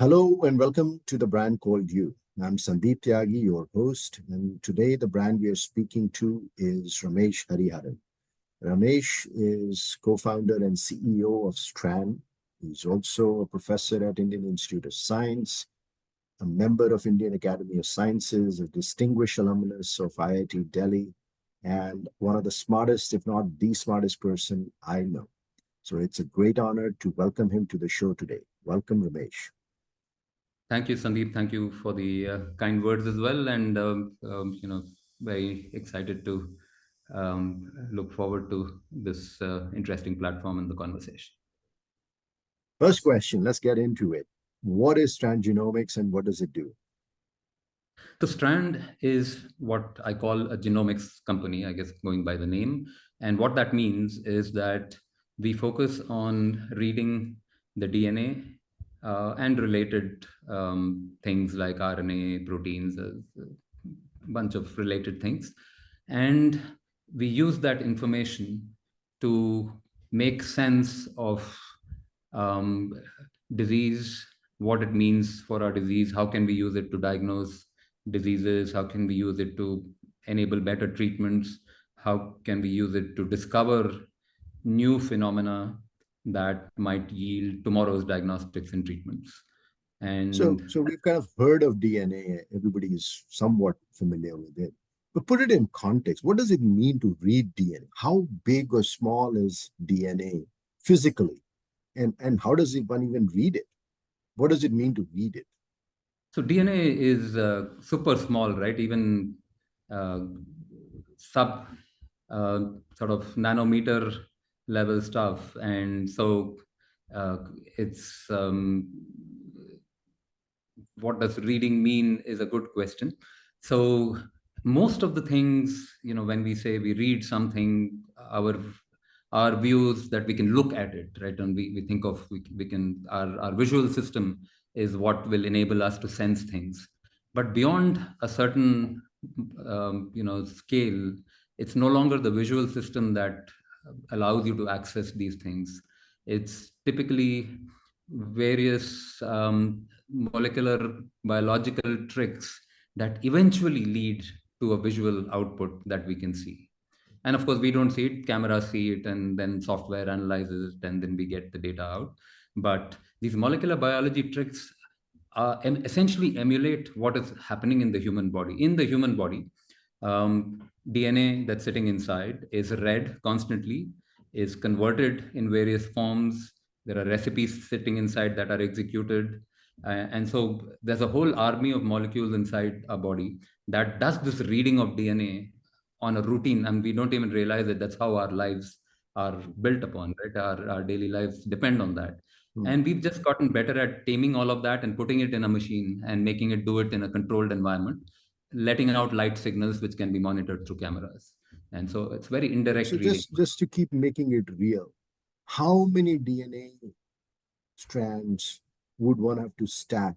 Hello and welcome to the brand called You. I'm Sandeep Tyagi, your host, and today the brand we are speaking to is Ramesh Hariharan. Ramesh is co-founder and CEO of Strand. He's also a professor at Indian Institute of Science, a member of Indian Academy of Sciences, a distinguished alumnus of IIT Delhi, and one of the smartest, if not the smartest person I know. So it's a great honor to welcome him to the show today. Welcome, Ramesh. Thank you, Sandeep. Thank you for the kind words as well, and very excited to look forward to this interesting platform and the conversation. First question, let's get into it. What is Strand Genomics and what does it do? So Strand is what I call a genomics company, I guess, going by the name. And what that means is that we focus on reading the DNA and related things like RNA, proteins, a bunch of related things. And we use that information to make sense of um, disease, what it means for our disease, how can we use it to diagnose diseases, how can we use it to enable better treatments, how can we use it to discover new phenomena that might yield tomorrow's diagnostics and treatments. So, And so we've kind of heard of DNA. Everybody is somewhat familiar with it. But put it in context. What does it mean to read DNA? How big or small is DNA physically? And how does one even read it? What does it mean to read it? so DNA is super small, right? Even uh, sub uh, sort of nanometer level stuff. And so uh, it's what does reading mean is a good question. So most of the things, when we say we read something, our views that we can look at it, right? And we think of we can our visual system is what will enable us to sense things. But beyond a certain scale, it's no longer the visual system that allows you to access these things. It's typically various molecular biological tricks that eventually lead to a visual output that we can see. And of course, we don't see it, cameras see it, and then software analyzes it, and then we get the data out. But these molecular biology tricks essentially emulate what is happening in the human body. In the human body, DNA that's sitting inside is read constantly, is converted in various forms. There are recipes sitting inside that are executed. And so there's a whole army of molecules inside our body that does this reading of DNA on a routine, and we don't even realize that that's how our lives are built upon, right? Our daily lives depend on that. Hmm. And we've just gotten better at taming all of that and putting it in a machine and making it do it in a controlled environment, letting out light signals which can be monitored through cameras. And so it's very indirect So reading. just to keep making it real, how many DNA strands would one have to stack,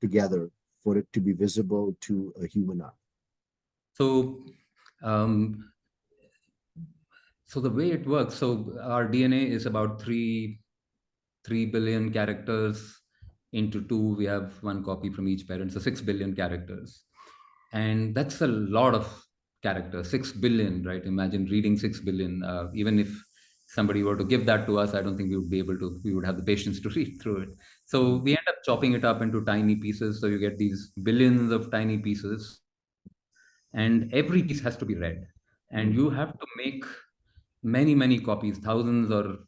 together for it to be visible to a human eye? So, um, so the way it works, so our DNA is about 3 billion characters into two. We have one copy from each parent, so 6 billion characters, and that's a lot of characters. 6 billion, right? Imagine reading 6 billion. Even if somebody were to give that to us, I don't think we would be able to. We would have the patience to read through it. So Hmm. we end up chopping it up into tiny pieces. So you get these billions of tiny pieces, and every piece has to be read, and you Hmm. have to make many copies, thousands or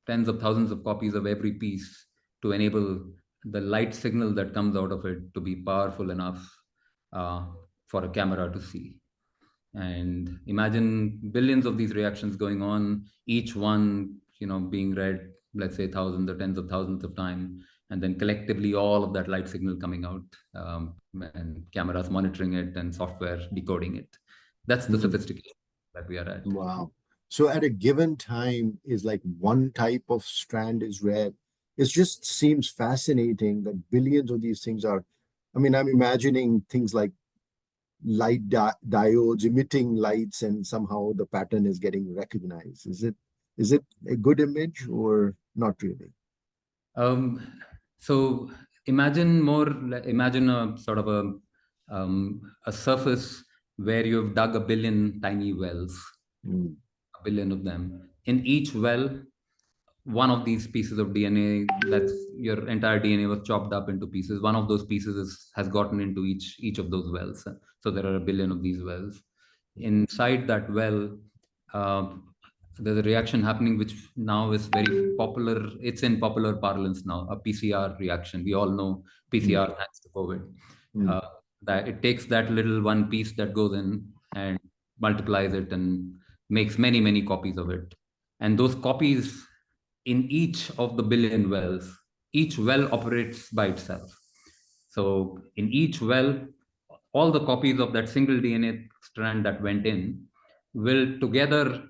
tens of thousands of copies of every piece to enable the light signal that comes out of it to be powerful enough uh, for a camera to see. And imagine billions of these reactions going on, each one, being read, let's say thousands or tens of thousands of times, and then collectively all of that light signal coming out, and cameras monitoring it and software decoding it. That's the Hmm. sophistication that we are at. Wow. So at a given time is like one type of strand is read. It just seems fascinating that billions of these things are. I mean, I'm imagining things like light diodes emitting lights and somehow the pattern is getting recognized. Is it a good image or not really? Um, so imagine a sort of a surface where you've dug a billion tiny wells, Mm, a billion of them. In each well, one of these pieces of DNA, that's your entire DNA was chopped up into pieces. One of those pieces has gotten into each of those wells. So there are a billion of these wells. Inside that well, uh, there's a reaction happening which now is very popular. It's in popular parlance now, a PCR reaction. We all know mm, PCR thanks to COVID. mm. Uh, that it takes that little one piece that goes in and multiplies it and makes many, many copies of it. And those copies in each of the billion wells, each well operates by itself. So in each well, all the copies of that single DNA strand that went in will together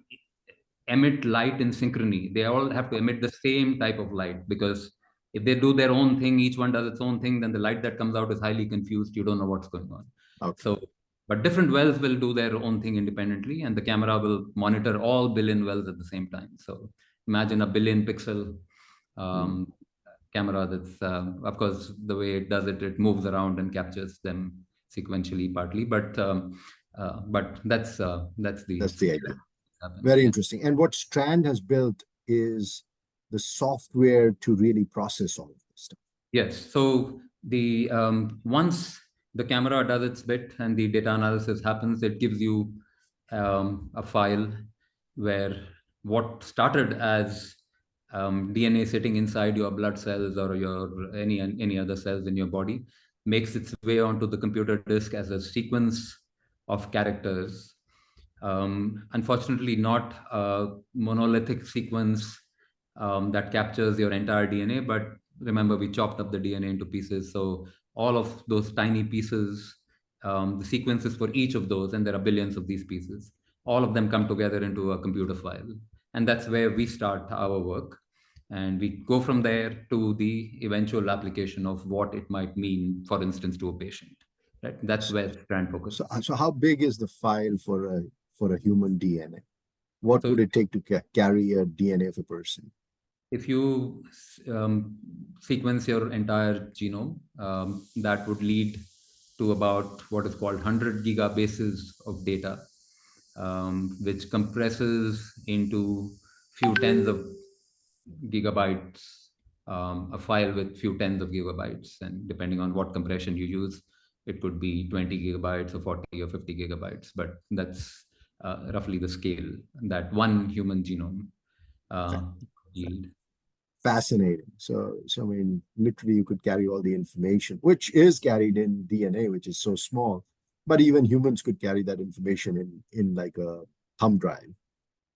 emit light in synchrony. They all have to emit the same type of light, because if they do their own thing, each one does its own thing, then the light that comes out is highly confused. You don't know what's going on. Okay. So, but different wells will do their own thing independently, and the camera will monitor all billion wells at the same time. So imagine a billion pixel Mm. um, camera that's, of course, the way it does it, it moves around and captures them sequentially partly, but that's the That's the idea. happens. Very Yeah. interesting. And what Strand has built is the software to really process all of this stuff. Yes. So the once the camera does its bit and the data analysis happens, it gives you a file where what started as DNA sitting inside your blood cells or your any other cells in your body makes its way onto the computer disk as a sequence of characters. Unfortunately, not a monolithic sequence that captures your entire DNA, but remember, we chopped up the DNA into pieces. So all of those tiny pieces, the sequences for each of those, and there are billions of these pieces, all of them come together into a computer file. And that's where we start our work. And we go from there to the eventual application of what it might mean, for instance, to a patient. Right? That's where Strand So, focuses. so how big is the file for a human DNA? What So would it take to carry a DNA of a person? if you sequence your entire genome, that would lead to about what is called 100 gigabases of data, which compresses into few tens of gigabytes, a file with few tens of gigabytes. And depending on what compression you use, it could be 20 gigabytes or 40 or 50 gigabytes. But that's roughly the scale that one human genome uh, yield. Fascinating. So I mean, literally, you could carry all the information, which is carried in DNA, which is so small, but even humans could carry that information in like a thumb drive.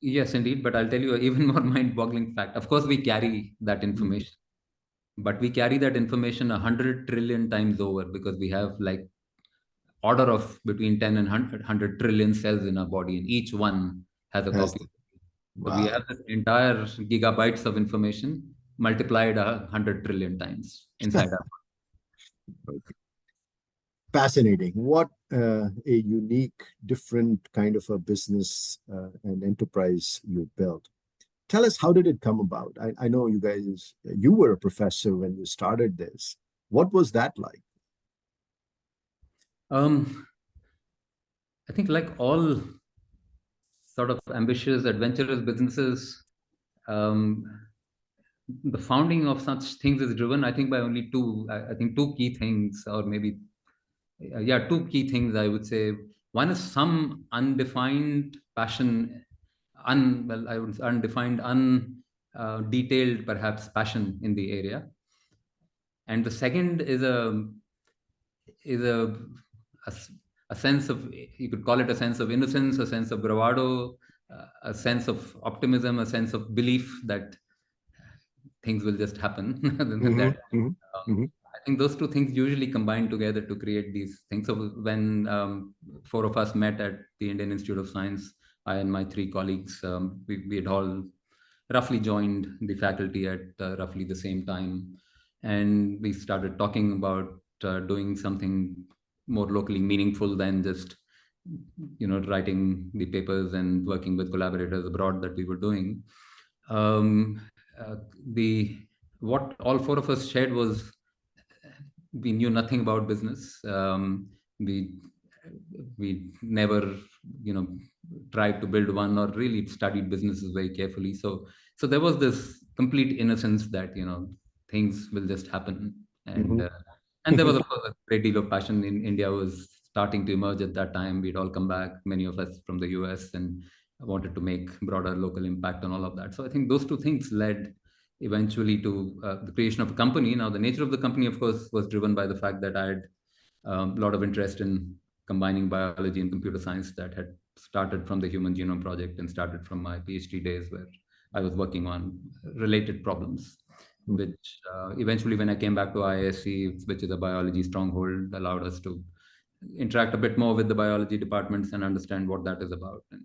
Yes, indeed. But I'll tell you an even more mind-boggling fact. Of course, we carry that Mm. information, but we carry that information 100 trillion times over, because we have like order of between 10 and 100 trillion cells in our body, and each one has a Has copy. the So we wow. have this entire gigabytes of information multiplied 100 trillion times inside our. Fascinating. What a unique, different kind of a business and enterprise you built. Tell us, how did it come about? I know you guys, you were a professor when you started this. What was that like? Um, I think like all sort of ambitious, adventurous businesses, um, the founding of such things is driven, I think, by only two. I think two key things, or maybe yeah, two key things I would say. One is some undefined passion, I would say undefined, detailed perhaps passion in the area, and the second is a s- a sense of, you could call it a sense of innocence, a sense of bravado, a sense of optimism, a sense of belief that things will just happen. Hmm. That Hmm. Hmm. I think those two things usually combine together to create these things. So when four of us met at the Indian Institute of Science, I and my three colleagues, we had all roughly joined the faculty at roughly the same time, and we started talking about doing something more locally meaningful than just writing the papers and working with collaborators abroad that we were doing. um, the what all four of us shared was we knew nothing about business. We we never, tried to build one or really studied businesses very carefully. So there was this complete innocence that things will just happen, and Mhm. uh, and there was of course a great deal of passion. In India was starting to emerge at that time. We'd all come back, many of us from the US, and wanted to make broader local impact on all of that. So I think those two things led eventually to the creation of a company. Now, the nature of the company, of course, was driven by the fact that I had a lot of interest in combining biology and computer science that had started from the Human Genome Project and started from my PhD days, where I was working on related problems, Mhm. which eventually, when I came back to IISc, which is a biology stronghold, allowed us to interact a bit more with the biology departments and understand what that is about. And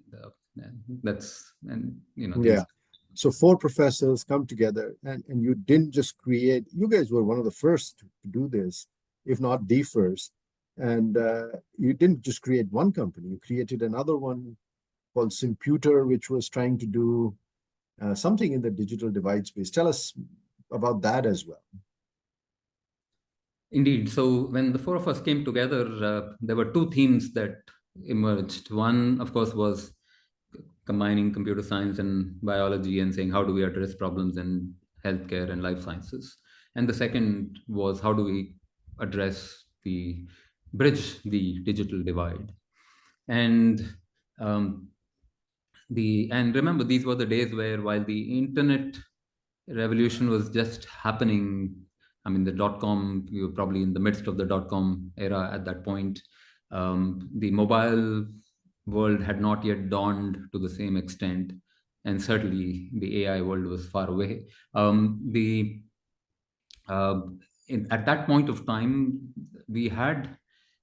that's, and things. Yeah. So four professors come together, and you didn't just create, you guys were one of the first to do this, if not the first. And you didn't just create one company, you created another one called Simputer, which was trying to do something in the digital divide space. Tell us about that as well. Indeed. So when the four of us came together, there were two themes that emerged. One, of course, was combining computer science and biology and saying how do we address problems in healthcare and life sciences. And the second was how do we address the bridge the digital divide. And um, and remember, these were the days where while the internet revolution was just happening. I mean, the dot com, we were probably in the midst of the dot com era at that point. The mobile world had not yet dawned to the same extent. And certainly the AI world was far away. The uh, at that point of time, we had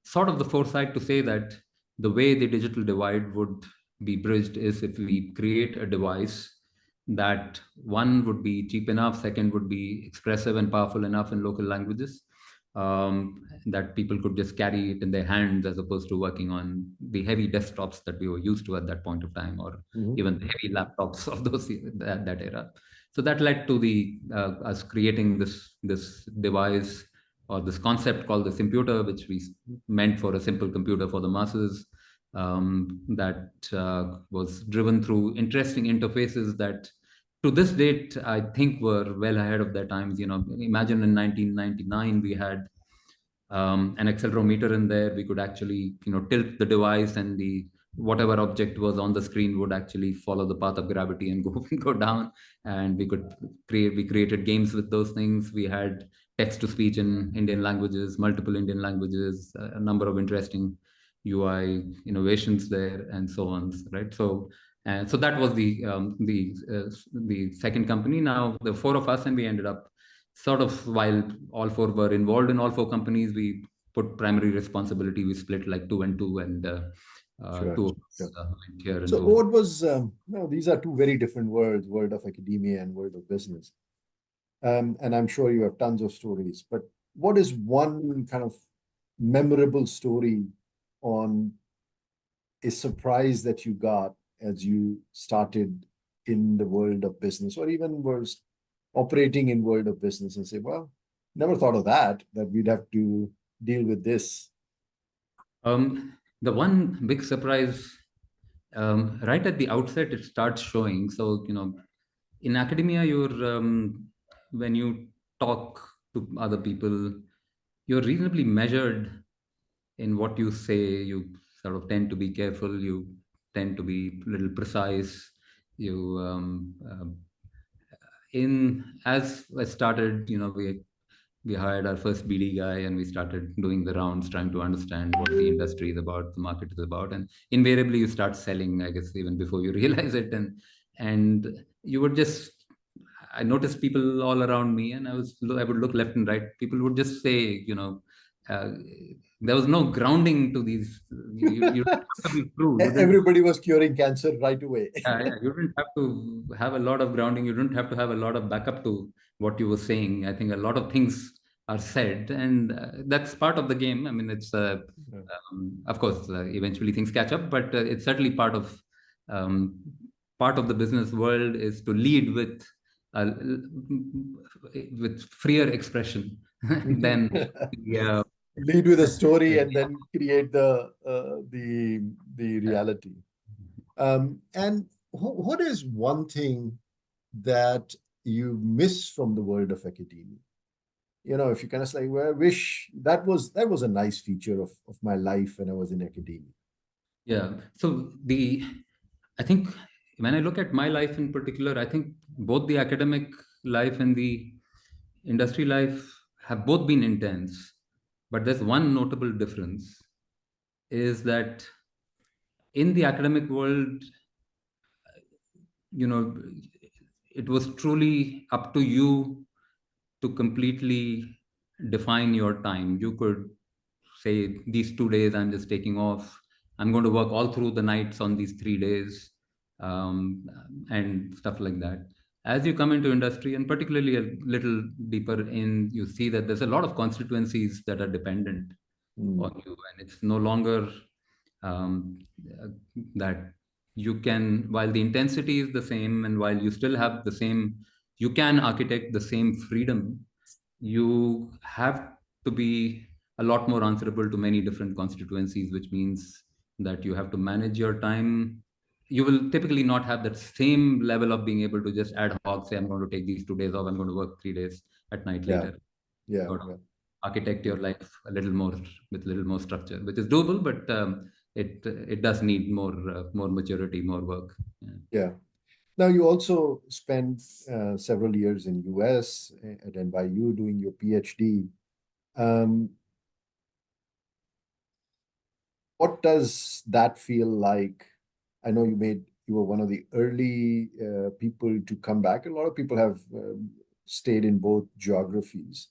sort of the foresight to say that the way the digital divide would be bridged is if we create a device that, one, would be cheap enough, second would be expressive and powerful enough in local languages, that people could just carry it in their hands as opposed to working on the heavy desktops that we were used to at that point of time, or Mhm. even the heavy laptops of that era. So that led to the us creating this device or this concept called the Simputer, which we meant for a simple computer for the masses, that was driven through interesting interfaces that to this date I think were well ahead of their times. Imagine in 1999 we had an accelerometer in there. We could actually tilt the device, and the whatever object was on the screen would actually follow the path of gravity and go go down. And we created games with those things. We had text to speech in Indian languages, multiple Indian languages, a number of interesting UI innovations there, and so on, right? So that was the second company. Now the four of us, and we ended up sort of, while all four were involved in all four companies, we put primary responsibility. We split like two and two, and Sure. two of Sure. us went here and So two. what was, no, these are two very different worlds, world of academia and world of business. And I'm sure you have tons of stories, but what is one kind of memorable story on a surprise that you got as you started in the world of business, or even was operating in world of business, and say, well, never thought of that we'd have to deal with this. The one big surprise, right at the outset, it starts showing. So in academia, when you talk to other people, you're reasonably measured in what you say. You sort of tend to be careful. You tend to be a little precise. You in as I started, we hired our first BD guy, and we started doing the rounds, trying to understand what the industry is about, the market is about, and invariably you start selling, I guess, even before you realize it. And you would just, I noticed people all around me, and I would look left and right. People would just say, uh, there was no grounding to these. You don't have to be true. You didn't. Everybody was curing cancer right away. Yeah, you didn't have to have a lot of grounding. You didn't have to have a lot of backup to what you were saying. I think a lot of things are said, and that's part of the game. I mean, of course, eventually things catch up, but it's certainly um, part of the business world is to lead with with freer expression than the, lead with a story and then create the reality. And what is one thing that you miss from the world of academia? You know, if you kind of say, well, I wish that was a nice feature of my life when I was in academia. yeah. So I think when I look at my life in particular, I think both the academic life and the industry life have both been intense. But there's one notable difference is that in the academic world, you know, it was truly up to you to completely define your time. You could say, these 2 days I'm just taking off. I'm going to work all through the nights on these 3 days, and stuff like that. As you come into industry, and particularly a little deeper in, you see that there's a lot of constituencies that are dependent Mm. on you, and it's no longer um, that you can, while the intensity is the same and while you still have the same, you can architect the same freedom, you have to be a lot more answerable to many different constituencies, which means that you have to manage your time. You will typically not have that same level of being able to just ad hoc say, I'm going to take these 2 days off, I'm going to work 3 days at night Yeah, later. yeah, Got to yeah. architect your life a little more, with a little more structure, which is doable, but it does need more maturity, more work. Yeah. Yeah. Now you also spent several years in US at NYU doing your PhD. Um, what does that feel like? I know you were one of the early people to come back. A lot of people have stayed in both geographies,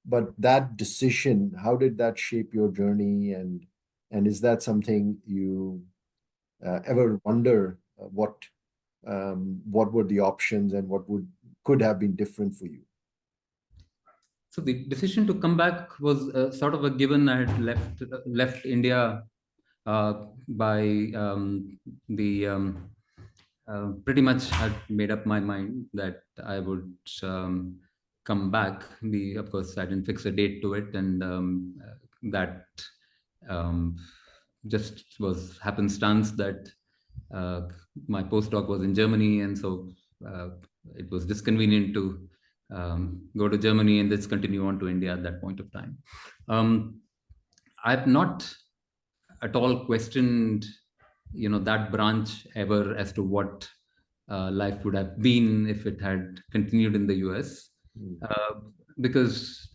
but that decision, how did that shape your journey? And is that something you ever wonder what were the options and what would could have been different for you? So the decision to come back was sort of a given. I had left India by the pretty much had made up my mind that I would come back. Of course, I didn't fix a date to it, and that um, just was happenstance that uh, my postdoc was in Germany, and so uh, it was disconvenient to go to Germany and just continue on to India at that point of time. Um, I've not at all questioned, that branch ever as to what life would have been if it had continued in the US, Mm. uh, because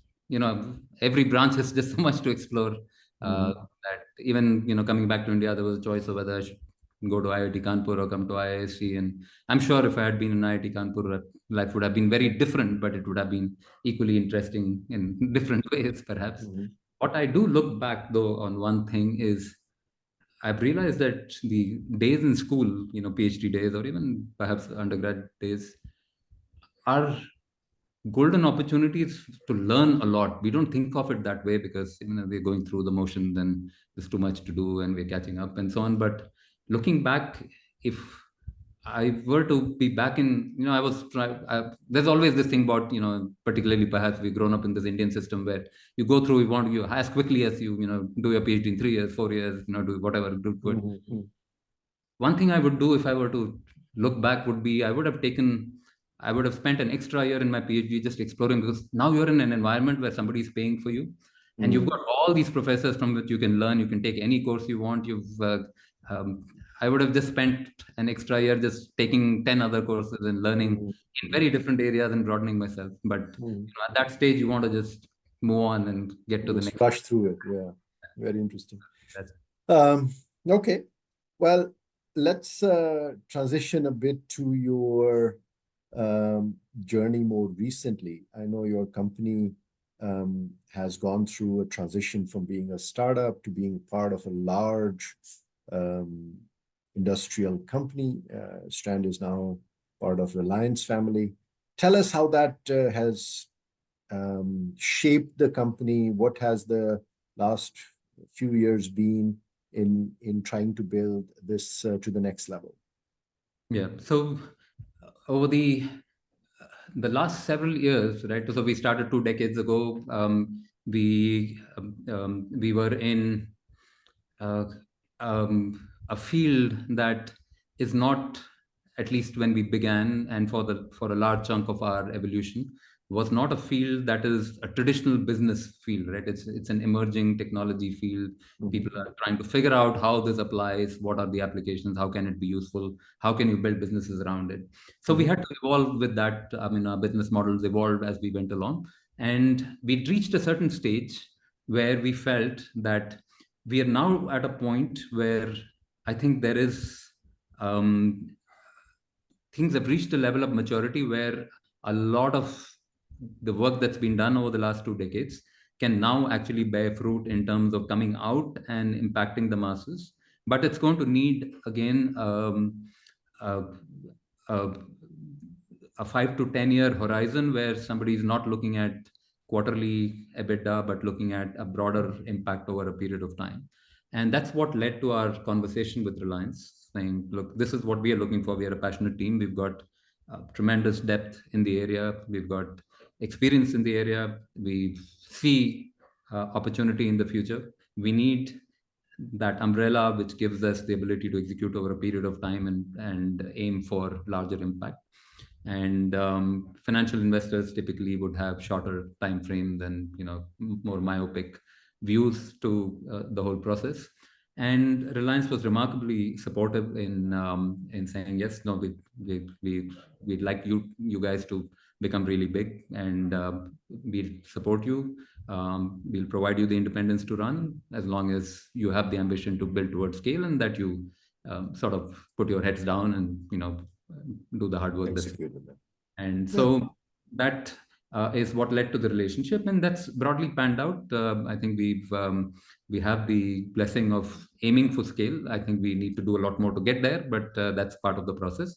every branch has just so much to explore. Mhm. That even coming back to India, there was a choice of whether I should go to IIT Kanpur or come to IISc, and I'm sure if I had been in IIT Kanpur, life would have been very different, but it would have been equally interesting in different ways, perhaps. Mhm. What I do look back though on one thing is I've realized that the days in school, PhD days or even perhaps undergrad days, are golden opportunities to learn a lot. We don't think of it that way because we're going through the motions and there's too much to do and we're catching up and so on. But looking back, if I were to be back in, there's always this thing about, particularly perhaps we've grown up in this Indian system where you go through, you want you as quickly as you do your PhD in 3 years, 4 years, do whatever, do good. Mhm. Mhm. One thing I would do if I were to look back would be I would have spent an extra year in my PhD just exploring, because now you're in an environment where somebody is paying for you, and you've Mhm. got all these professors from which you can learn. You can take any course you want. Um, I would have just spent an extra year just taking 10 other courses and learning Mhm. in Mhm. very different areas and broadening myself. But Mhm. at that stage, you want to just move on and get to the Just next. rush through it. Yeah, very interesting. That's, Um, okay, well, let's transition a bit to your um, journey more recently. I know your company has gone through a transition from being a startup to being part of a large um, industrial company. Strand is now part of Reliance family. Tell us how that has shaped the company. What has the last few years been in trying to build this to the next level? yeah. So over the the last several years, right? So we started 2 decades ago. We were in uh, a field that is not, at least when we began, and for a large chunk of our evolution, was not a field that is a traditional business field, right? It's an emerging technology field. People are trying to figure out how this applies, what are the applications, how can it be useful, how can you build businesses around it. So we had to evolve with that. I mean, our business models evolved as we went along, and we reached a certain stage where we felt that we are now at a point where I think there is um, things have reached a level of maturity where a lot of the work that's been done over the last 2 decades can now actually bear fruit in terms of coming out and impacting the masses. But it's going to need, again, a, a, a 5 to 10 year horizon where somebody is not looking at quarterly EBITDA, but looking at a broader impact over a period of time. And that's what led to our conversation with Reliance, saying, look, this is what we are looking for. We are a passionate team. We've got tremendous depth in the area. We've got experience in the area. We see opportunity in the future. We need that umbrella which gives us the ability to execute over a period of time and aim for larger impact. And financial investors typically would have shorter time frames and more myopic views to the whole process. And Reliance was remarkably supportive in saying, yes, no, we'd like you guys to become really big, and we'll support you. We'll provide you the independence to run as long as you have the ambition to build towards scale, and that you sort of put your heads down and do the hard work. And so that is what led to the relationship, and that's broadly panned out. I think we have the blessing of aiming for scale. I think we need to do a lot more to get there, but that's part of the process.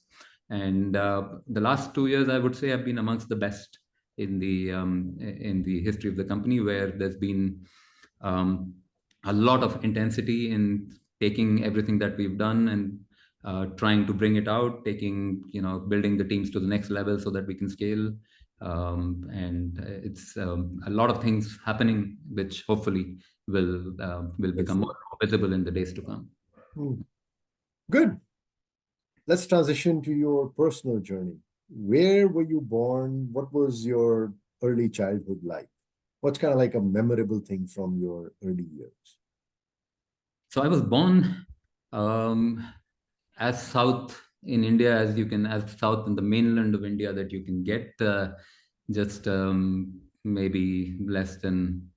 And the last 2 years, I would say, have been amongst the best in the history of the company, where there's been a lot of intensity in taking everything that we've done and trying to bring it out, building the teams to the next level so that we can scale. And it's a lot of things happening, which hopefully will become more visible in the days to come. Good. Let's transition to your personal journey. Where were you born? What was your early childhood like? What's kind of like a memorable thing from your early years? So I was born as south in India as south in the mainland of India that you can get, just maybe less than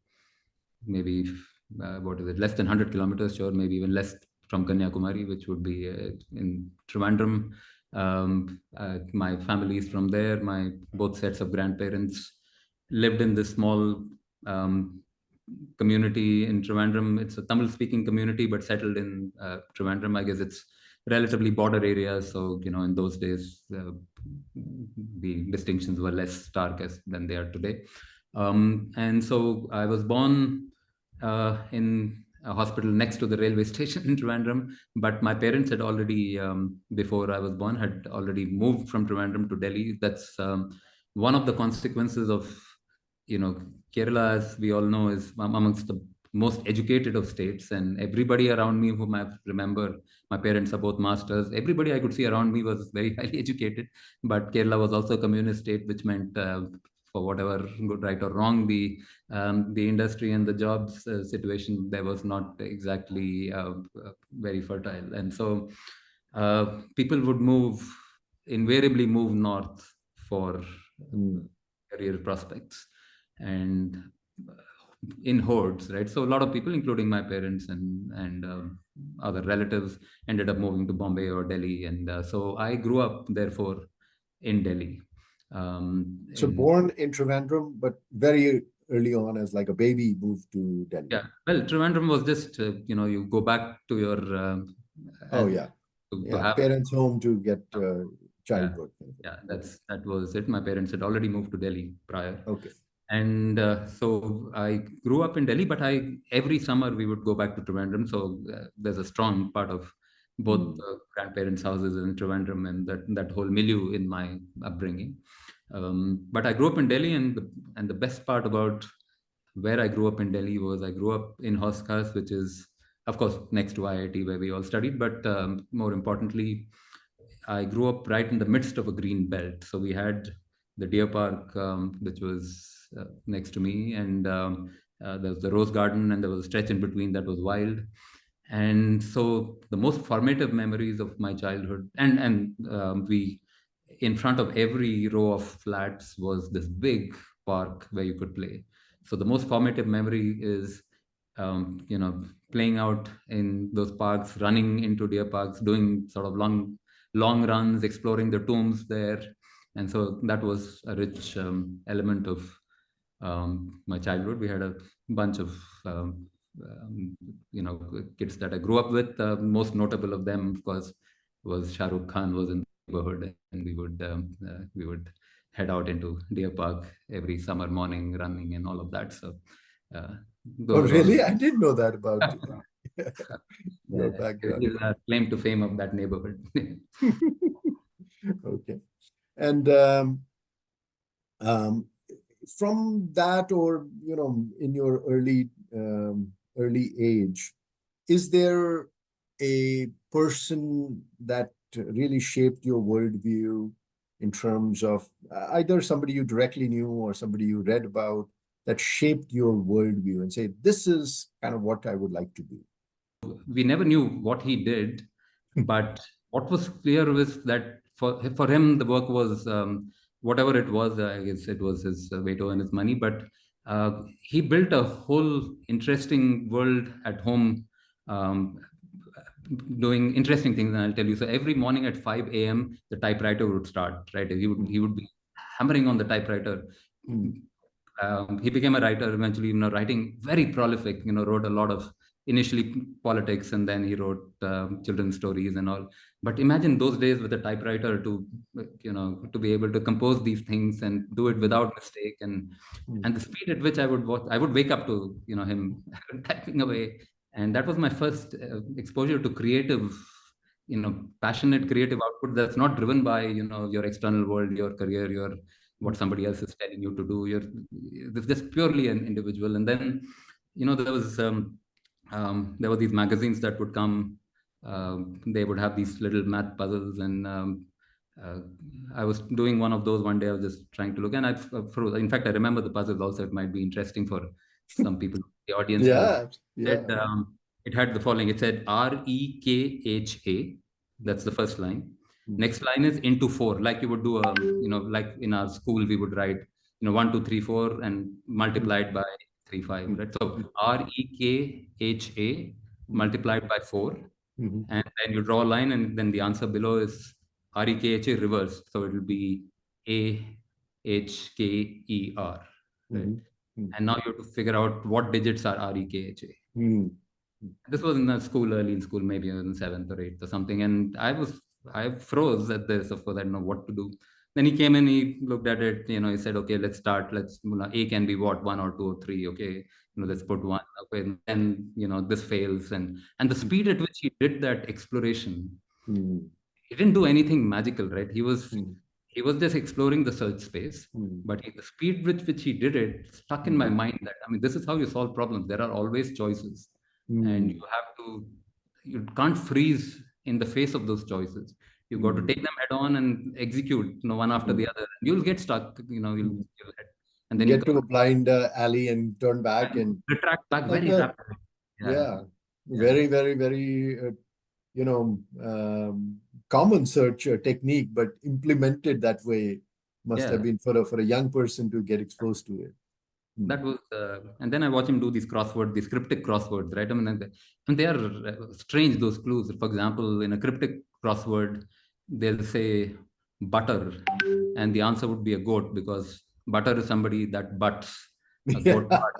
less than 100 kilometers, sure, maybe even less from Kanyakumari, which would be in Trivandrum. My family is from there. My both sets of grandparents lived in this small community in Trivandrum. It's a Tamil-speaking community, but settled in Trivandrum. I guess it's relatively border areas. So, in those days, the distinctions were less stark than they are today. And so I was born in a hospital next to the railway station in Trivandrum, but my parents had already, before I was born, had already moved from Trivandrum to Delhi. That's one of the consequences of, Kerala, as we all know, is amongst the most educated of states, and everybody around me whom I remember, my parents are both masters. Everybody I could see around me was very highly educated, but Kerala was also a communist state, which meant for whatever good, right, or wrong, the industry and the jobs situation there was not exactly very fertile, and so people would invariably move north for career prospects, and in hordes, right? So a lot of people, including my parents and other relatives, ended up moving to Bombay or Delhi, and so I grew up, therefore, in Delhi. So born in Trivandrum, but very early on, as like a baby, moved to Delhi. Yeah, well, Trivandrum was just you go back to your to have parents' home to get childbirth. Yeah, that was it. My parents had already moved to Delhi prior. Okay. And so I grew up in Delhi, but every summer we would go back to Trivandrum. So there's a strong part of both grandparents' houses in Trivandrum and that whole milieu in my upbringing. But I grew up in Delhi, and the best part about where I grew up in Delhi was I grew up in Hoskas, which is, of course, next to IIT where we all studied. But more importantly, I grew up right in the midst of a green belt. So we had the deer park, which was next to me, and there was the rose garden, and there was a stretch in between that was wild. And so the most formative memories of my childhood, and we, in front of every row of flats was this big park where you could play. So the most formative memory is, playing out in those parks, running into deer parks, doing sort of long runs, exploring the tombs there. And so that was a rich element of my childhood. We had a bunch of um, kids that I grew up with. Most notable of them, of course, was Shah Rukh Khan was in the neighborhood, and we would head out into Deer Park every summer morning, running and all of that. So Oh, those were all really? I didn't know that about your background. is a claim to fame of that neighborhood. Okay. And um, from that, or in your early age, is there a person that really shaped your worldview in terms of either somebody you directly knew or somebody you read about that shaped your worldview and say, this is kind of what I would like to be? We never knew what he did, but what was clear was that for him the work was, whatever it was. I guess it was his way to earn his money, but he built a whole interesting world at home, um, doing interesting things. And I'll tell you. So every morning at 5 a.m. the typewriter would start. Right, he would be hammering on the typewriter. Mm. He became a writer eventually, writing very prolific, wrote a lot of initially politics, and then he wrote children's stories and all. But imagine those days with a typewriter to be able to compose these things and do it Mm. without mistake, Mm. and the speed at which I would wake up to, him typing away. And that was my first exposure to creative, passionate creative output that's not driven by, your external world, your career, your what somebody else is telling you to do. You're just purely an individual. And then, there were these magazines that would come. They would have these little math puzzles, and uh, I was doing one of those one day. I was just trying to look, and in fact, I remember the puzzles also. It might be interesting for some people in the audience to. Yeah, yeah. It, it had the following. It said REKHA. That's the first line. Mm. Next line is into four, like you would do a, like in our school we would write, 1, 2, 3, 4 and Mm. multiplied by 3, 5, Mm. right? So Mm. REKHA Mm. multiplied by 4, Mhm. and then you draw a line, and then the answer below is REKHA reversed, so it will be AHKER, right? Mhm. Mm. And now you have to figure out what digits are REKHA. Mm. This was in the school, early in school, maybe in seventh or eighth or something. And I froze at this. Of course, I didn't know what to do. Then he came in, he looked at it, he said, okay, let's start. A can be what, 1 or 2 or 3. Okay. Let's put one. Okay. And then, this fails. And the speed at which he did that exploration, Mm. he didn't do anything magical, right? He was, Mm. he was just exploring the search space, Mm. but the speed with which he did it stuck in my Mm. mind that, I mean, this is how you solve problems. There are always choices, and Mm. you can't freeze in the face of those choices. You got to Mm. take them head on and execute, one after the Mm. other. You'll get stuck, Mm. and then you Get to come a blind alley and turn back, and and retract it's back like very a, rapidly. Yeah, yeah, yeah, very, very, very common search technique, but implemented that way must have yeah. been for a young person to get exposed to it. Mm. That was, and then I watch him do these cryptic crosswords, right? I mean, and they are strange, those clues. For example, in a cryptic crossword, they'll say butter, and the answer would be a goat, because butter is somebody that butts a goat Yeah, butt,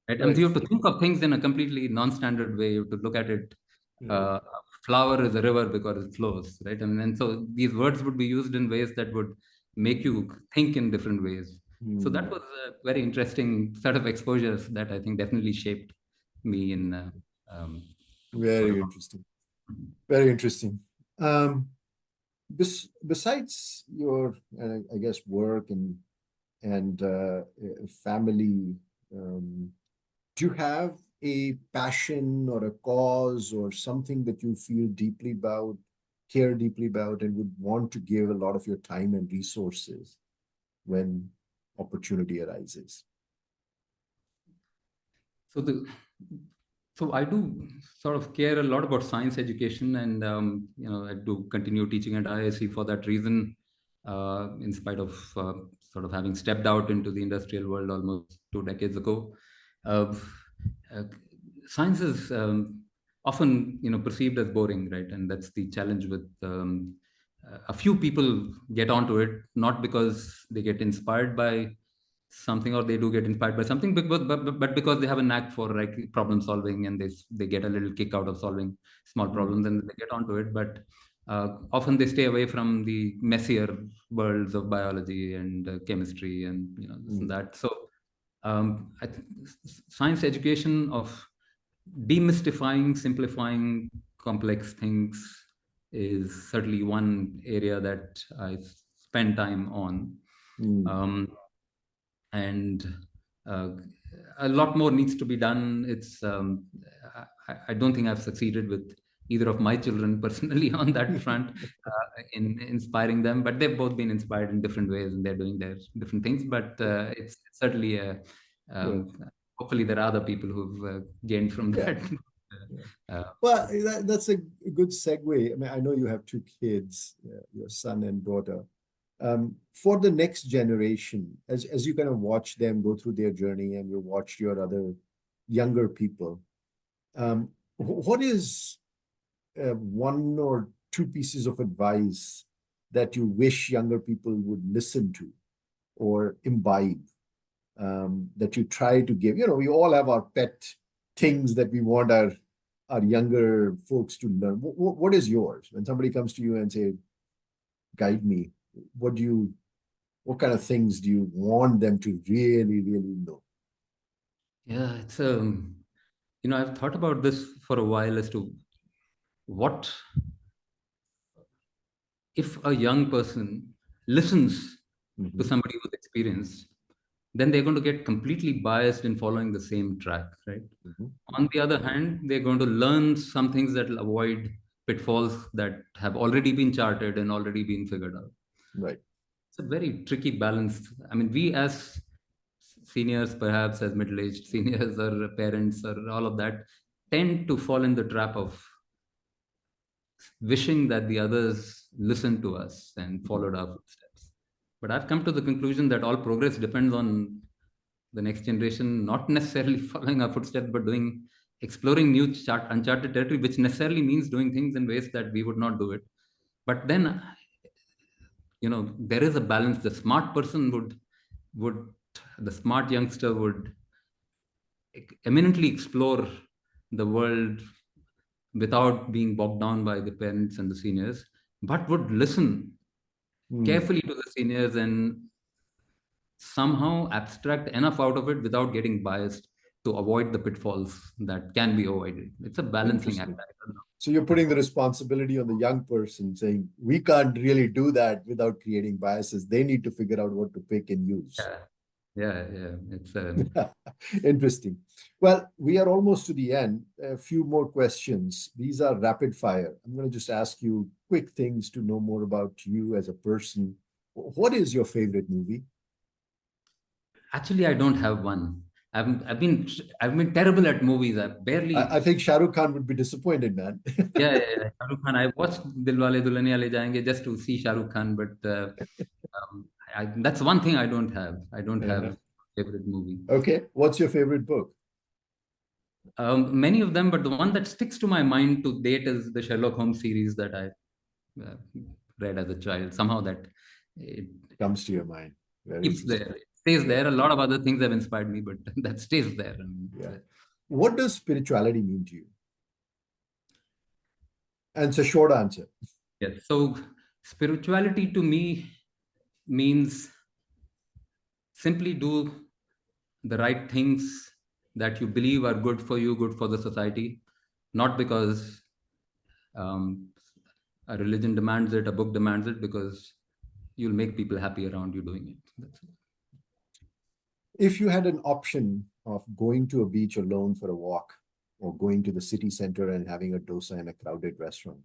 right? And so right. you have to think of things in a completely non-standard way. You have to look at it. Right. Flower is a river because it flows, right? And so these words would be used in ways that would make you think in different ways. So that Mm. was a very interesting set of exposures that I think definitely shaped me um, for a Very long interesting. time. Very interesting. Um, besides your, I guess, work and family, do you have a passion or a cause or something that you feel deeply about, care deeply about, and would want to give a lot of your time and resources when opportunity arises? So the so I do sort of care a lot about science education, and I do continue teaching at IISc for that reason. In spite of sort of having stepped out into the industrial world almost 2 decades ago, uh, uh, science is often perceived as boring, right? And that's the challenge with a few people get onto it, not because they get inspired by something or they do get inspired by something, but because they have a knack for like problem solving, and they get a little kick out of solving small Mm, problems, and they get onto it. But often they stay away from the messier worlds of biology and chemistry and this and mm, that. So science education of demystifying, simplifying complex things is certainly one area that I spend time on. mm, Um, and uh, a lot more needs to be done. I don't think I've succeeded with either of my children personally on that front, in inspiring them, but they've both been inspired in different ways, and they're doing their different things. But it's certainly yeah, um, hopefully there are other people who've gained from yeah, that. yeah. uh, Well, that's a good segue. I mean, I know you have two kids, your son and daughter. For the next generation, as you kind of watch them go through their journey and you watch your other younger people, what is one or two pieces of advice that you wish younger people would listen to or imbibe, that you try to give? We all have our pet things that we want our younger folks to learn. What is yours? When somebody comes to you and say, guide me, what do you what kind of things do you want them to really, really know? yeah, it's I've thought about this for a while as to what if a young person listens to Mm-hmm. somebody who's experienced, then they're going to get completely biased in following the same track, right? Mm-hmm. On the other hand, they're going to learn some things that will avoid pitfalls that have already been charted and already been figured out. Right. It's a very tricky balance. I mean, we as seniors, perhaps as middle-aged seniors or parents or all of that, tend to fall in the trap of wishing that the others listened to us and Mm-hmm. followed our footsteps. But I've come to the conclusion that all progress depends on the next generation not necessarily following our footsteps, but exploring new uncharted territory, which necessarily means doing things in ways that we would not do it. But then, there is a balance. The smart person would the smart youngster would eminently explore the world without being bogged down by the parents and the seniors, but would listen Mm. carefully to the seniors and somehow abstract enough out of it without getting biased to avoid the pitfalls that can be avoided. It's a balancing act. Interesting. I don't So you're know. putting the responsibility on the young person, saying we can't really do that without creating biases. They need to figure out what to pick and use. Yeah, yeah, yeah. It's Interesting. Well, we are almost to the end. A few more questions. These are rapid fire. I'm going to just ask you quick things to know more about you as a person. What is your favorite movie? actually I don't have one. I've been terrible at movies. I I barely. think Shah Rukh Khan would be disappointed, man. Yeah. Shah Rukh Khan. I watched Dilwale Dulhaniya Le Jayenge just to see Shah Rukh Khan, but that's one thing I don't have. I don't have Uh-huh. a favorite movie. Okay. What's your favorite book? Many of them, but the one that sticks to my mind to date is the Sherlock Holmes series that I uh, read as a child. Somehow that it Comes to your mind. Very keeps interesting. there, it stays Yeah. there. A lot of other things have inspired me, but that stays there. Yeah. What does spirituality mean to you? And it's a short answer. yes. So spirituality to me means simply do the right things that you believe are good for you, good for the society, not because um, a religion demands it, a book demands it, because you'll make people happy around you doing it. That's it. If you had an option of going to a beach alone for a walk or going to the city center and having a dosa in a crowded restaurant,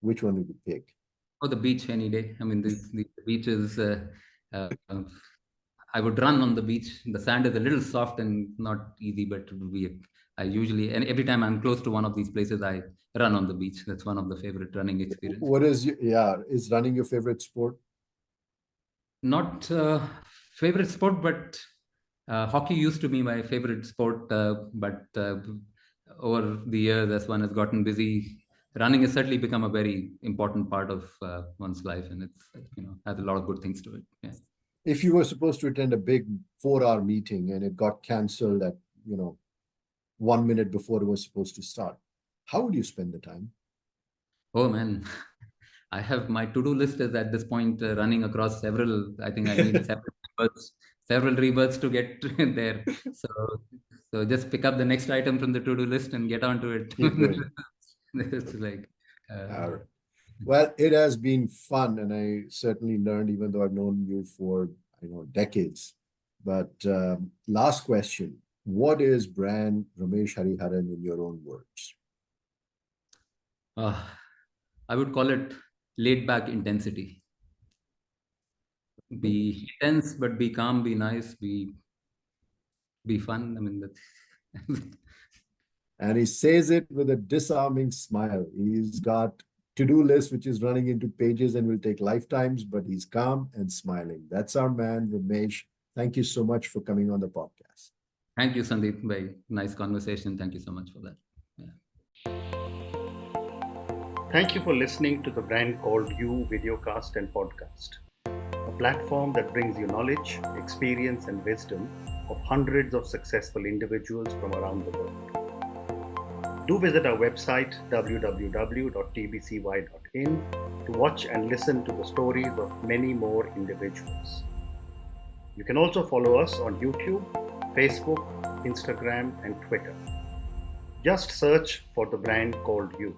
which one would you pick? Oh, the beach any day. I mean, the beach is. Uh, I would run on the beach. The sand is a little soft and not easy, but it would be. I usually, and every time I'm close to one of these places, I run on the beach. That's one of the favorite running experiences. What is is running your favorite sport? Not favorite sport, but hockey used to be my favorite sport. But over the years, as one has gotten busy, running has certainly become a very important part of one's life, and it's has a lot of good things to it. Yeah. If you were supposed to attend a big 4-hour meeting and it got canceled at 1 minute before it was supposed to start, how would you spend the time? Oh man, I have my to-do list is at this point running across several. I think I need several rebirths to get there. So, so just pick up the next item from the to-do list and get onto it. Keep going. It's like, All right. Well, it has been fun, and I certainly learned, even though I've known you for decades. But last question: what is brand Ramesh Hariharan in your own words? uh, I would call it laid-back intensity. Be intense, but be calm, be nice, be fun. I mean, that's And he says it with a disarming smile. He's got to-do list which is running into pages and will take lifetimes, but he's calm and smiling. That's our man, Ramesh. Thank you so much for coming on the podcast. Thank you, Sandeep. Very nice conversation. Thank you so much for that. Yeah. Thank you for listening to the Brand Called You videocast and podcast, a platform that brings you knowledge, experience, and wisdom of hundreds of successful individuals from around the world. Do visit our website www.tbcy.in to watch and listen to the stories of many more individuals. You can also follow us on YouTube, Facebook, Instagram, and Twitter. Just search for the Brand Called You.